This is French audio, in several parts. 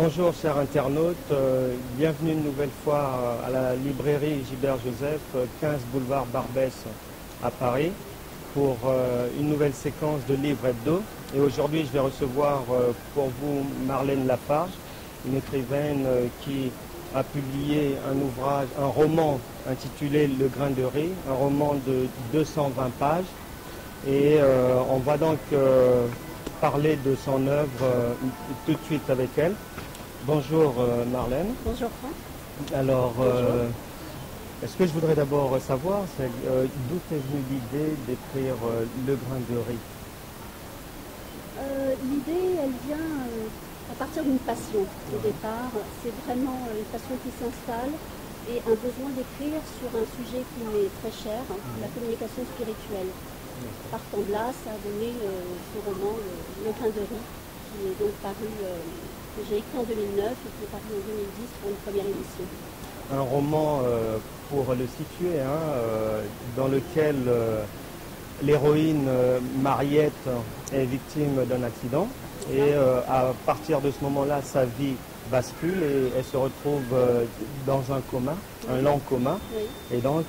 Bonjour chers internautes, bienvenue une nouvelle fois à la librairie Gilbert Joseph, 15 boulevard Barbès à Paris, pour une nouvelle séquence de livres hebdo. Et aujourd'hui je vais recevoir pour vous Marlène Lafarge, une écrivaine qui a publié un ouvrage, un roman intitulé Le grain de riz, un roman de 220 pages. Et on va donc parler de son œuvre tout de suite avec elle. Bonjour Marlène. Bonjour Franck. Alors, ce que je voudrais d'abord savoir, c'est d'où est venue l'idée d'écrire Le grain de riz? L'idée, elle vient à partir d'une passion au départ. C'est vraiment une passion qui s'installe et un besoin d'écrire sur un sujet qui m'est très cher, la communication spirituelle. Partant de là, ça a donné ce roman, Le grain de riz, qui est donc paru, que j'ai écrit en 2009 et qui est paru en 2010 pour une première édition. Un roman, pour le situer, dans lequel l'héroïne Mariette est victime d'un accident et à partir de ce moment-là, sa vie bascule et elle se retrouve dans un coma, un lent coma. Oui. Et donc,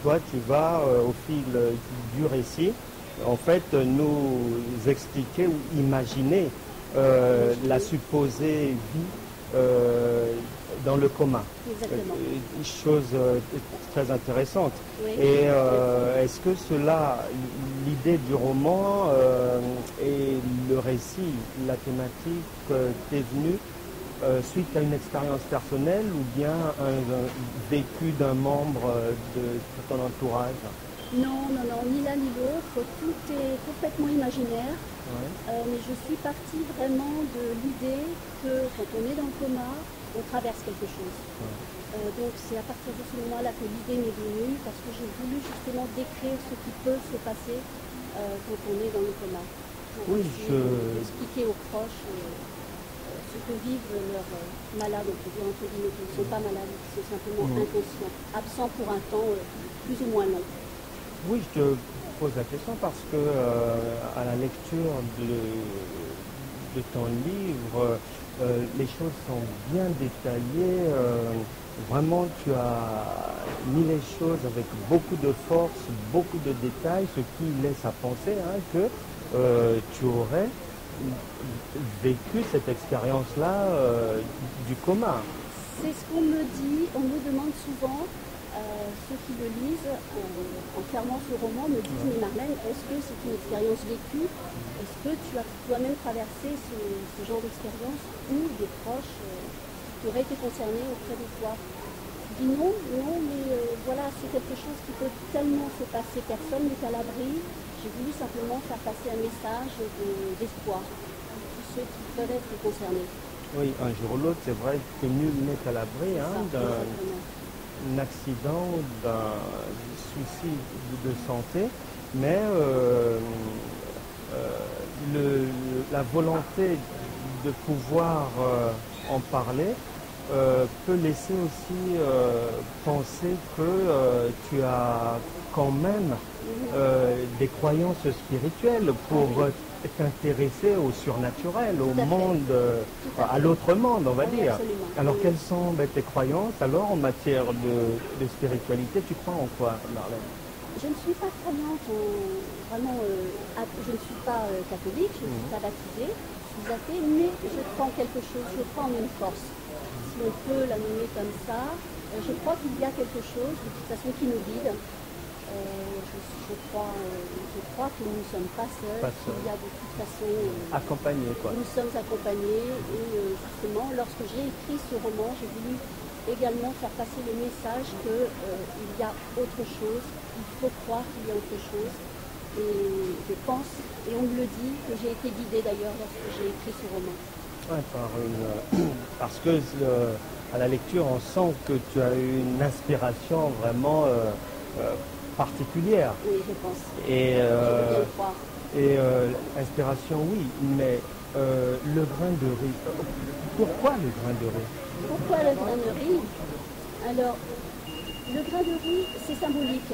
toi, tu vas, au fil du récit, en fait, nous expliquer ou imaginer la supposée vie dans le coma. Exactement. Chose très intéressante. Oui. Et est-ce que cela, l'idée du roman et le récit, la thématique t'est venue suite à une expérience personnelle ou bien un vécu d'un membre de ton entourage? Non, ni l'un ni l'autre. Tout est complètement imaginaire. Ouais. Mais je suis partie vraiment de l'idée que quand on est dans le coma, on traverse quelque chose. Donc c'est à partir de ce moment-là que l'idée m'est venue, parce que j'ai voulu justement décrire ce qui peut se passer quand on est dans le coma. Pour Oui, expliquer aux proches ce que vivent leurs malades, on peut dire entre guillemets, qui ne sont pas malades, qui sont simplement inconscients, absents pour un temps plus ou moins long. Oui, je te pose la question parce que à la lecture de ton livre, les choses sont bien détaillées. Vraiment, tu as mis les choses avec beaucoup de force, beaucoup de détails, ce qui laisse à penser que tu aurais vécu cette expérience-là du coma. C'est ce qu'on me dit, on me demande souvent. Ceux qui le lisent, en fermant ce roman, me disent mais Marlène, est-ce que c'est une expérience vécue? Est-ce que tu as toi-même traversé ce genre d'expérience ou des proches qui auraient été concernés auprès de toi? Je dis non, mais voilà, c'est quelque chose qui peut tellement se passer, personne n'est à l'abri. J'ai voulu simplement faire passer un message d'espoir à tous ceux qui peuvent être concernés. Oui, un jour ou l'autre, c'est vrai que nul n'est à l'abri d'un accident, d'un souci de santé, mais la volonté de pouvoir en parler peut laisser aussi penser que tu as quand même des croyances spirituelles pour t'intéresser au surnaturel, au monde, à l'autre monde, on va dire. Absolument. Alors, quelles sont tes croyances alors en matière de spiritualité? Tu crois en quoi, Marlène? Je ne suis pas croyante, je ne suis pas catholique, je ne suis pas baptisée, je suis athée, mais je crois en quelque chose, je crois en une force. Si on peut la nommer comme ça, je crois qu'il y a quelque chose, de toute façon, qui nous guide. Je crois que nous ne sommes pas seuls, qu'il y a de toute façon... accompagnés, quoi. Nous sommes accompagnés et justement, lorsque j'ai écrit ce roman, j'ai voulu également faire passer le message qu'il y a autre chose, il faut croire qu'il y a autre chose. Et je pense, et on me le dit, que j'ai été guidée d'ailleurs lorsque j'ai écrit ce roman. Ouais, parce que à la lecture, on sent que tu as eu une inspiration vraiment particulière. Oui, je pense. Et, je veux bien le croire. Et inspiration, oui, mais le grain de riz, pourquoi le grain de riz? Pourquoi le grain de riz? Alors, le grain de riz, c'est symbolique.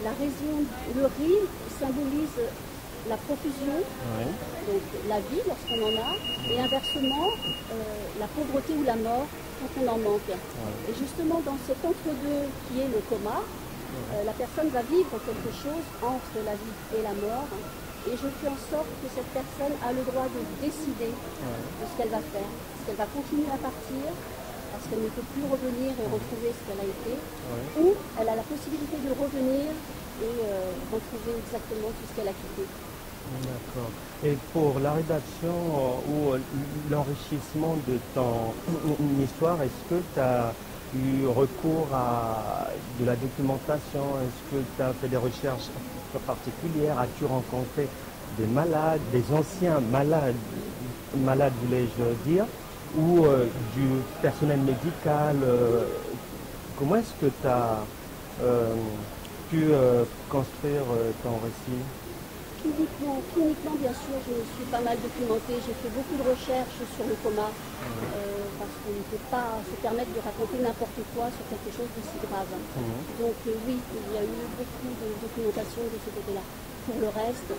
La raison, le riz symbolise la profusion, donc la vie lorsqu'on en a, et inversement, la pauvreté ou la mort quand on en manque. Et justement, dans cet entre-deux qui est le coma, la personne va vivre quelque chose entre la vie et la mort. Et je fais en sorte que cette personne a le droit de décider de ce qu'elle va faire. Est-ce qu'elle va continuer à partir parce qu'elle ne peut plus revenir et retrouver ce qu'elle a été, ou elle a la possibilité de revenir et retrouver exactement tout ce qu'elle a quitté. D'accord. Et pour la rédaction ou l'enrichissement de ton histoire, est-ce que tu as eu recours à de la documentation? Est-ce que tu as fait des recherches particulières? As-tu rencontré des malades, des anciens malades voulais-je dire, ou du personnel médical? Comment est-ce que tu as pu construire ton récit? Cliniquement, bien sûr, je me suis pas mal documentée. J'ai fait beaucoup de recherches sur le coma parce qu'on ne peut pas se permettre de raconter n'importe quoi sur quelque chose de si grave. Donc oui, il y a eu beaucoup de documentation de ce côté-là. Pour le reste,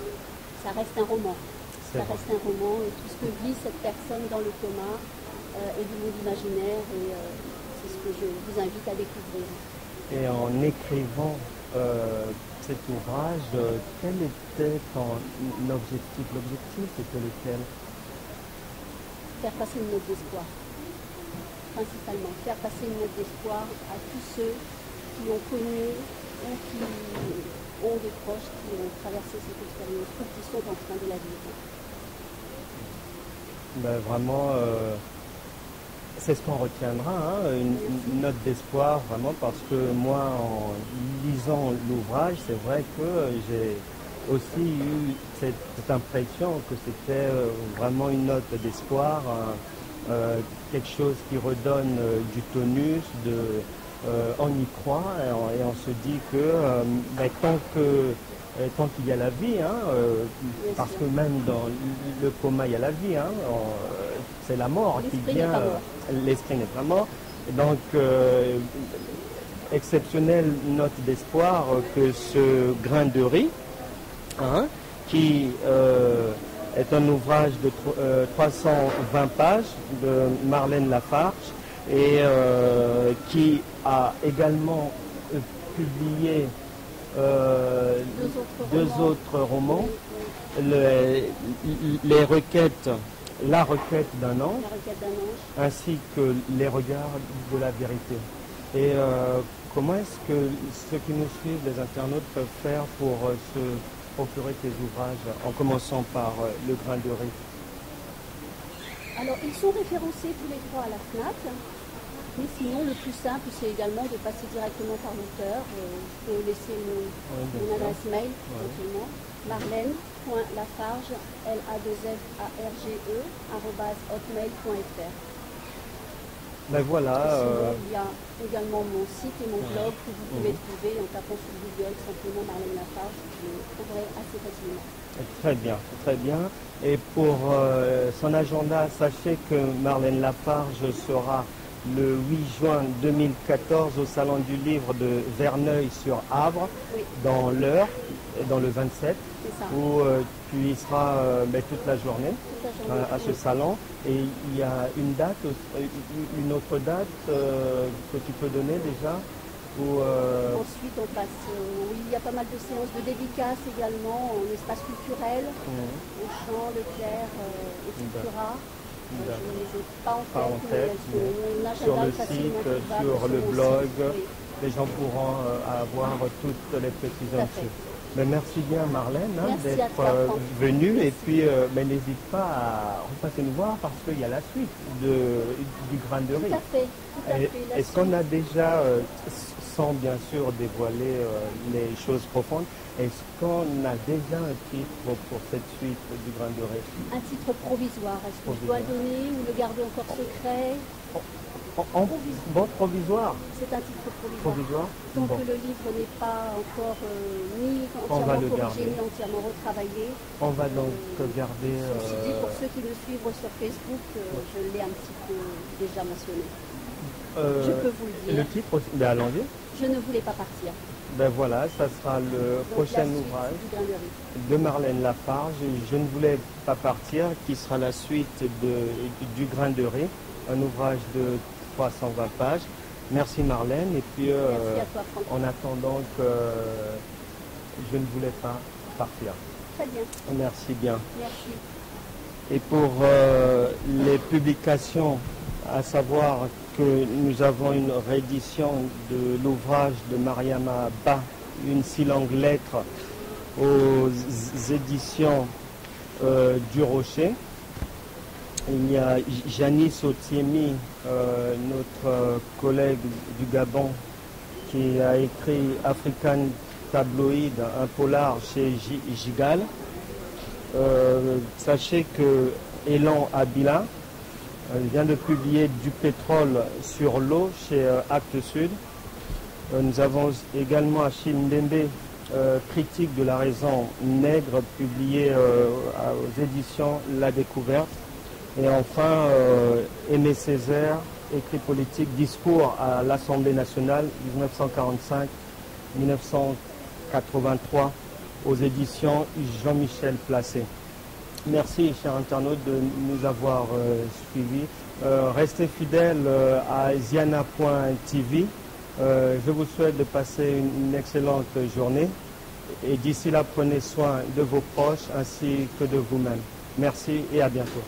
ça reste un roman. Ça reste un roman et tout ce que vit cette personne dans le coma est du monde imaginaire et c'est ce que je vous invite à découvrir. Et en écrivant cet ouvrage, quel était ton objectif? L'objectif était lequel? Faire passer une note d'espoir. Principalement, faire passer une note d'espoir à tous ceux qui ont connu ou qui ont des proches qui ont traversé cette expérience ou qui sont en train de la vivre. Ben, vraiment, c'est ce qu'on retiendra, hein, une note d'espoir, vraiment, parce que moi, en lisant l'ouvrage, c'est vrai que j'ai aussi eu cette impression que c'était vraiment une note d'espoir, quelque chose qui redonne du tonus, on y croit et on se dit que ben, tant qu'il y a la vie, hein, parce que même dans le coma, il y a la vie, hein, c'est la mort qui vient, l'esprit n'est pas mort. Et donc, exceptionnelle note d'espoir que ce grain de riz, hein, qui est un ouvrage de 320 pages de Marlène Lafarge et qui a également publié deux autres romans, les requêtes, La requête d'un ange, ainsi que Les regards de la vérité. Et comment est-ce que ceux qui nous suivent, les internautes, peuvent faire pour se procurer tes ouvrages, en commençant par Le grain de riz? Alors, ils sont référencés tous les trois à la FNAC. Mais sinon, le plus simple, c'est également de passer directement par l'auteur. Je peux laisser mon adresse mail, éventuellement. Marlène.lafarge, LAFARGE, Ben voilà. Sinon, il y a également mon site et mon blog que vous pouvez trouver en tapant sur Google simplement Marlène Lafarge. Je le trouverai assez facilement. Très bien, très bien. Et pour son agenda, sachez que Marlène Lafarge sera le 8 juin 2014 au Salon du Livre de Verneuil-sur-Avre, dans l'Eure, dans le 27, où tu y seras toute la journée à ce salon. Et il y a une date, une autre date que tu peux donner déjà où, Ensuite, on passe, il y a pas mal de séances de dédicaces également en espace culturel, au Champ, Leclerc, etc. Je ne les ai pas en tête, mais sur le site, sur le blog, les gens pourront avoir toutes les précisions. Mais merci bien Marlène d'être venue et puis n'hésite pas à repasser nous voir parce qu'il y a la suite du grain de riz. Tout à fait. Est-ce qu'on a déjà, sans bien sûr dévoiler les choses profondes, est-ce qu'on a déjà un titre pour cette suite du grain de riz? Un titre provisoire. Est-ce que je dois le donner ou le garder encore secret? Provisoire. C'est un titre provisoire. Donc le livre n'est pas encore ni entièrement corrigé, ni entièrement retravaillé. On va donc garder... Ceci dit, pour ceux qui me suivent sur Facebook, je l'ai un petit peu déjà mentionné. Je peux vous le dire. Le titre aussi, ben allons-y. Je ne voulais pas partir. Ben voilà, ça sera le prochain ouvrage de Marlène Lafarge, Je ne voulais pas partir, qui sera la suite du grain de riz. un ouvrage de 320 pages. Merci Marlène. Et puis, Merci à toi, Franck. en attendant que je ne voulais pas partir. Très bien. Merci bien. Merci. Et pour les publications, à savoir que nous avons une réédition de l'ouvrage de Mariama Ba, Une si longue lettre, aux éditions du Rocher. Il y a Janice Otiemi, notre collègue du Gabon, qui a écrit African Tabloïd, un polar chez Gigal. Sachez que Elan Abila vient de publier Du pétrole sur l'eau chez Actes Sud. Nous avons également Achille Mbembe, Critique de la raison nègre, publié aux éditions La Découverte. Et enfin, Aimé Césaire, écrit politique, discours à l'Assemblée nationale 1945-1983 aux éditions Jean-Michel Placé. Merci, chers internautes, de nous avoir suivis. Restez fidèles à ziana.tv. Je vous souhaite de passer une excellente journée. Et d'ici là, prenez soin de vos proches ainsi que de vous-même. Merci et à bientôt.